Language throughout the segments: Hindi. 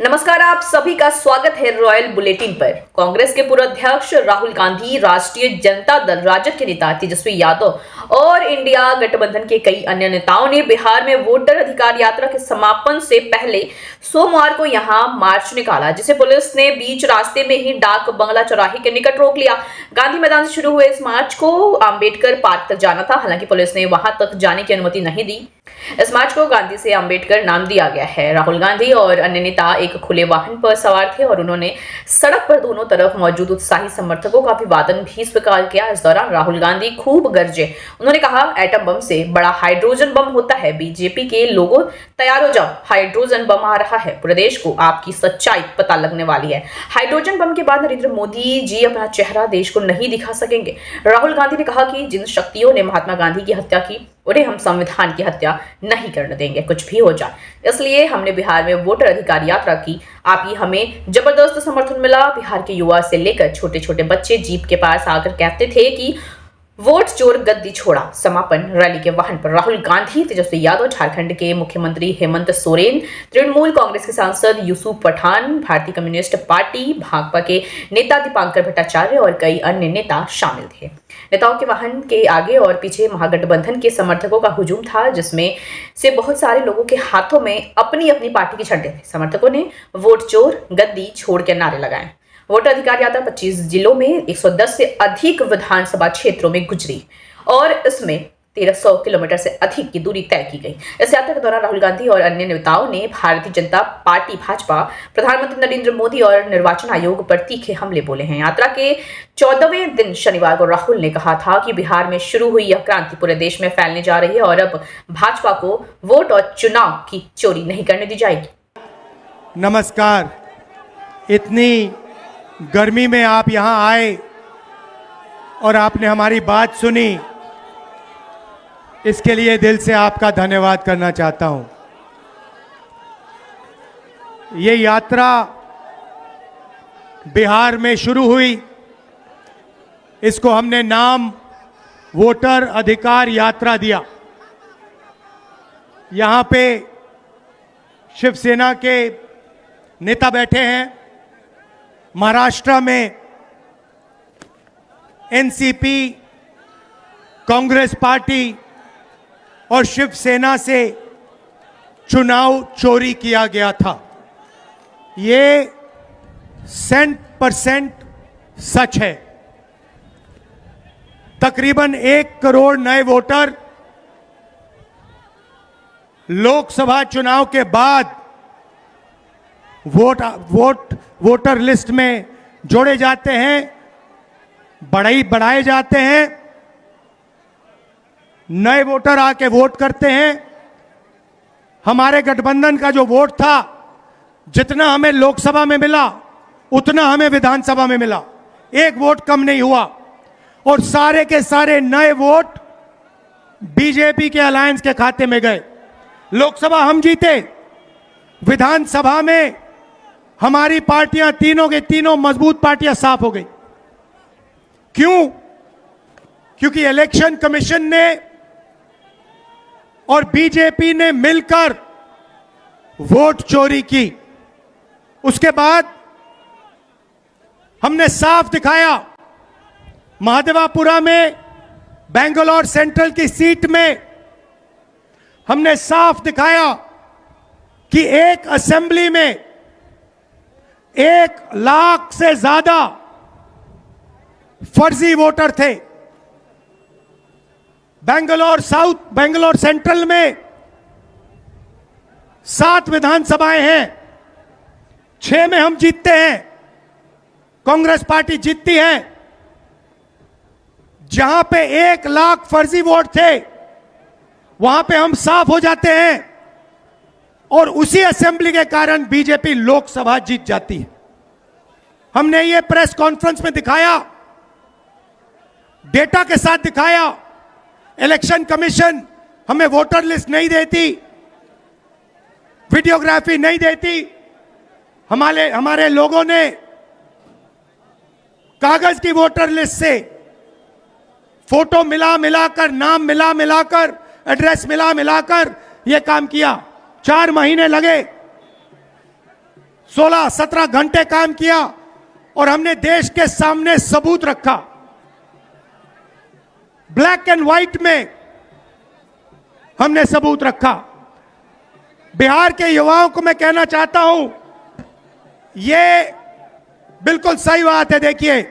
नमस्कार, आप सभी का स्वागत है रॉयल बुलेटिन पर। कांग्रेस के पूर्व अध्यक्ष राहुल गांधी, राष्ट्रीय जनता दल राजद के नेता तेजस्वी यादव और इंडिया गठबंधन के कई अन्य नेताओं ने बिहार में वोटर अधिकार यात्रा के समापन से पहले सोमवार को यहां मार्च निकाला, जिसे पुलिस ने बीच रास्ते में ही डाक बंगला चौराहे के निकट रोक लिया। गांधी मैदान से शुरू हुए इस मार्च को अंबेडकर पार्क तक जाना था, हालांकि पुलिस ने वहां तक जाने की अनुमति नहीं दी। इस मार्च को गांधी से अंबेडकर नाम दिया गया है। राहुल गांधी और अन्य नेता एक खुले वाहन पर सवार थे और उन्होंने सड़क पर दोनों तरफ मौजूद उत्साही समर्थकों का अभिवादन भी स्वीकार किया। इस दौरान राहुल गांधी खूब गरजे। उन्होंने कहा, एटम बम से बड़ा हाइड्रोजन बम होता है। बीजेपी के लोगों, तैयार हो जाओ, हाइड्रोजन बम आ रहा है। पूरे देश को आपकी सच्चाई पता लगने वाली है। हाइड्रोजन बम के बाद नरेंद्र मोदी जी अपना चेहरा देश को नहीं दिखा सकेंगे। राहुल गांधी ने कहा कि जिन शक्तियों ने महात्मा गांधी की हत्या की, उन्हें हम संविधान की हत्या नहीं करने देंगे, कुछ भी हो जाए। इसलिए हमने बिहार में वोटर अधिकार यात्रा की। आप ही हमें जबरदस्त समर्थन मिला। बिहार के युवा से लेकर छोटे छोटे बच्चे जीप के पास आकर कहते थे कि वोट चोर गद्दी छोड़ा। समापन रैली के वाहन पर राहुल गांधी, तेजस्वी यादव, झारखंड के मुख्यमंत्री हेमंत सोरेन, तृणमूल कांग्रेस के सांसद यूसुफ पठान, भारतीय कम्युनिस्ट पार्टी भाकपा के नेता दीपांकर भट्टाचार्य और कई अन्य नेता शामिल थे। नेताओं के वाहन के आगे और पीछे महागठबंधन के समर्थकों का हुजूम था, जिसमें से बहुत सारे लोगों के हाथों में अपनी अपनी पार्टी के झंडे थे। समर्थकों ने वोट चोर गद्दी छोड़ के नारे लगाए। वोटर अधिकार यात्रा 25 जिलों में 110 से अधिक विधानसभा क्षेत्रों में गुजरी और इसमें 1300 किलोमीटर से अधिक की दूरी तय की गई। इस यात्रा के दौरान राहुल गांधी और अन्य नेताओं ने भारतीय जनता पार्टी भाजपा, प्रधानमंत्री नरेंद्र मोदी और निर्वाचन आयोग पर तीखे हमले बोले हैं। यात्रा के 14वें दिन शनिवार को राहुल ने कहा था कि बिहार में शुरू हुई यह क्रांति पूरे देश में फैलने जा रही है और अब भाजपा को वोट और चुनाव की चोरी नहीं करने दी जाएगी। नमस्कार। इतनी गर्मी में आप यहां आए और आपने हमारी बात सुनी, इसके लिए दिल से आपका धन्यवाद करना चाहता हूं। ये यात्रा बिहार में शुरू हुई, इसको हमने नाम वोटर अधिकार यात्रा दिया। यहां पे शिवसेना के नेता बैठे हैं। महाराष्ट्र में एनसीपी, कांग्रेस पार्टी और शिवसेना से चुनाव चोरी किया गया था। ये 100% सच है। तकरीबन 1 करोड़ नए वोटर लोकसभा चुनाव के बाद वोटर लिस्ट में जोड़े जाते हैं, बढ़ाए जाते हैं। नए वोटर आके वोट करते हैं। हमारे गठबंधन का जो वोट था, जितना हमें लोकसभा में मिला उतना हमें विधानसभा में मिला। 1 वोट कम नहीं हुआ और सारे के सारे नए वोट बीजेपी के अलायंस के खाते में गए। लोकसभा हम जीते, विधानसभा में हमारी पार्टियां तीनों के तीनों मजबूत पार्टियां साफ हो गई। क्यों? क्योंकि इलेक्शन कमीशन ने और बीजेपी ने मिलकर वोट चोरी की। उसके बाद हमने साफ दिखाया, महादेवापुरा में बेंगलोर सेंट्रल की सीट में हमने साफ दिखाया कि एक असेंबली में 1 लाख से ज्यादा फर्जी वोटर थे। बेंगलोर सेंट्रल में 7 विधानसभाएं हैं, 6 में हम जीतते हैं, कांग्रेस पार्टी जीतती है। जहां पे 1 लाख फर्जी वोट थे, वहां पे हम साफ हो जाते हैं और उसी असेंबली के कारण बीजेपी लोकसभा जीत जाती है। हमने ये प्रेस कॉन्फ्रेंस में दिखाया, डेटा के साथ दिखाया। इलेक्शन कमीशन हमें वोटर लिस्ट नहीं देती, वीडियोग्राफी नहीं देती। हमारे लोगों ने कागज की वोटर लिस्ट से फोटो मिलाकर, नाम मिलाकर, एड्रेस मिलाकर यह काम किया। 4 महीने लगे। 16-17 घंटे काम किया और हमने देश के सामने सबूत रखा, ब्लैक एंड व्हाइट में हमने सबूत रखा। बिहार के युवाओं को मैं कहना चाहता हूं, ये बिल्कुल सही बात है। देखिए,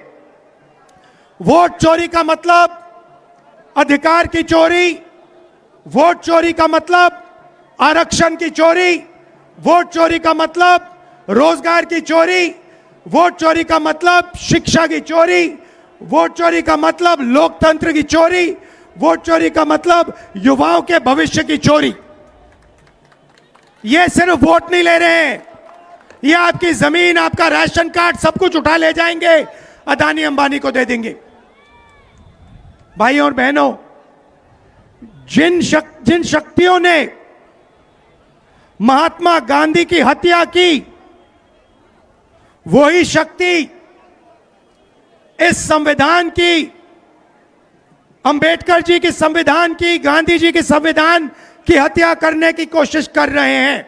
वोट चोरी का मतलब अधिकार की चोरी, वोट चोरी का मतलब आरक्षण की चोरी, वोट चोरी का मतलब रोजगार की चोरी, वोट चोरी का मतलब शिक्षा की चोरी, वोट चोरी का मतलब लोकतंत्र की चोरी, वोट चोरी का मतलब युवाओं के भविष्य की चोरी। ये सिर्फ वोट नहीं ले रहे हैं, ये आपकी जमीन, आपका राशन कार्ड, सब कुछ उठा ले जाएंगे, अदानी अंबानी को दे देंगे। भाइयों और बहनों, जिन शक्तियों ने महात्मा गांधी की हत्या की, वही शक्ति इस संविधान की, अंबेडकर जी की संविधान की, गांधी जी की संविधान की हत्या करने की कोशिश कर रहे हैं।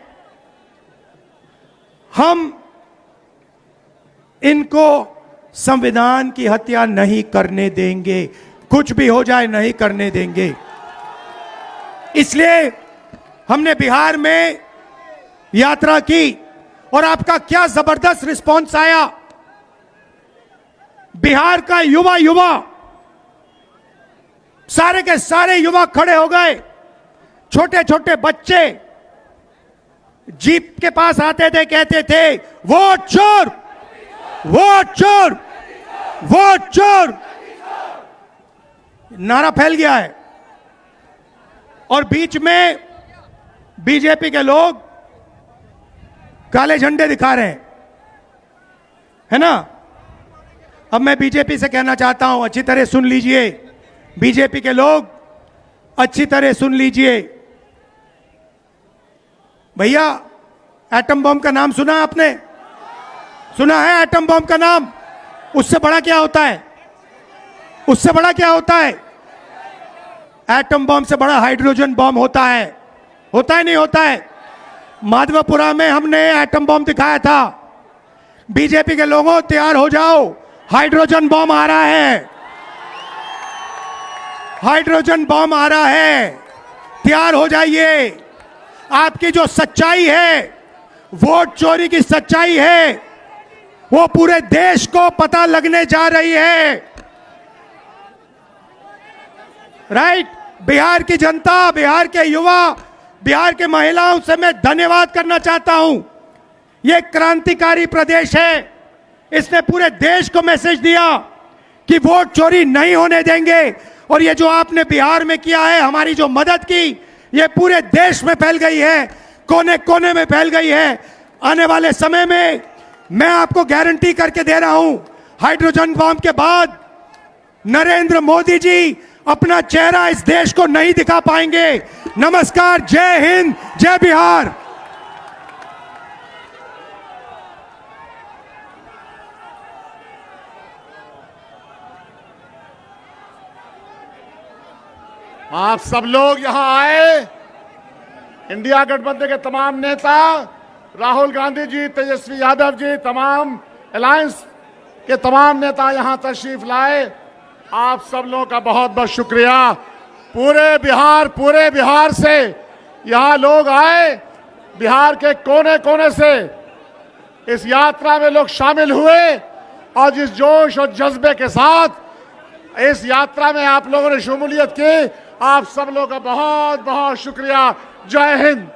हम इनको संविधान की हत्या नहीं करने देंगे, कुछ भी हो जाए नहीं करने देंगे। इसलिए हमने बिहार में यात्रा की और आपका क्या जबरदस्त रिस्पांस आया। बिहार का युवा सारे के सारे युवा खड़े हो गए, छोटे छोटे बच्चे जीप के पास आते थे, कहते थे वोट चोर, वोट चोर, वोट चोर, नारा फैल गया है। और बीच में बीजेपी के लोग काले झंडे दिखा रहे हैं, है ना। अब मैं बीजेपी से कहना चाहता हूं, अच्छी तरह सुन लीजिए, बीजेपी के लोग अच्छी तरह सुन लीजिए। भैया, एटम बम का नाम सुना आपने? सुना है एटम बम का नाम? उससे बड़ा क्या होता है? उससे बड़ा क्या होता है? एटम बम से बड़ा हाइड्रोजन बम होता है। होता है नहीं होता है? माधवपुरा में हमने एटम बम दिखाया था। बीजेपी के लोगों, तैयार हो जाओ, हाइड्रोजन बम आ रहा है, हाइड्रोजन बम आ रहा है, तैयार हो जाइए। आपकी जो सच्चाई है, वोट चोरी की सच्चाई है, वो पूरे देश को पता लगने जा रही है। राइट? बिहार की जनता, बिहार के युवा, बिहार के महिलाओं से मैं धन्यवाद करना चाहता हूं। यह क्रांतिकारी प्रदेश है, इसने पूरे देश को मैसेज दिया कि वोट चोरी नहीं होने देंगे। और ये जो आपने बिहार में किया है, हमारी जो मदद की, ये पूरे देश में फैल गई है, कोने कोने में फैल गई है। आने वाले समय में मैं आपको गारंटी करके दे रहा हूं, हाइड्रोजन बम के बाद नरेंद्र मोदी जी अपना चेहरा इस देश को नहीं दिखा पाएंगे। नमस्कार, जय हिंद, जय बिहार। आप सब लोग यहां आए, इंडिया गठबंधन के तमाम नेता, राहुल गांधी जी, तेजस्वी यादव जी, तमाम अलायंस के तमाम नेता यहां तशरीफ लाए। आप सब लोगों का बहुत बहुत शुक्रिया। पूरे बिहार से यहां लोग आए, बिहार के कोने कोने से इस यात्रा में लोग शामिल हुए और जिस जोश और जज्बे के साथ इस यात्रा में आप लोगों ने शमूलियत की, आप सब लोगों का बहुत बहुत शुक्रिया। जय हिंद।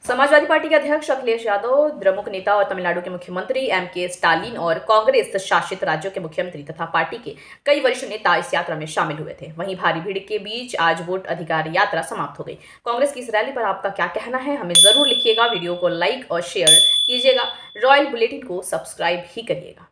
समाजवादी पार्टी के अध्यक्ष अखिलेश यादव, द्रमुक नेता और तमिलनाडु के मुख्यमंत्री एम.के. स्टालिन और कांग्रेस शासित राज्यों के मुख्यमंत्री तथा पार्टी के कई वरिष्ठ नेता इस यात्रा में शामिल हुए थे। वहीं भारी भीड़ के बीच आज वोट अधिकार यात्रा समाप्त हो गई। कांग्रेस की इस रैली पर आपका क्या कहना है, हमें जरूर लिखिएगा। वीडियो को लाइक और शेयर कीजिएगा। रॉयल बुलेटिन को सब्सक्राइब ही करिएगा।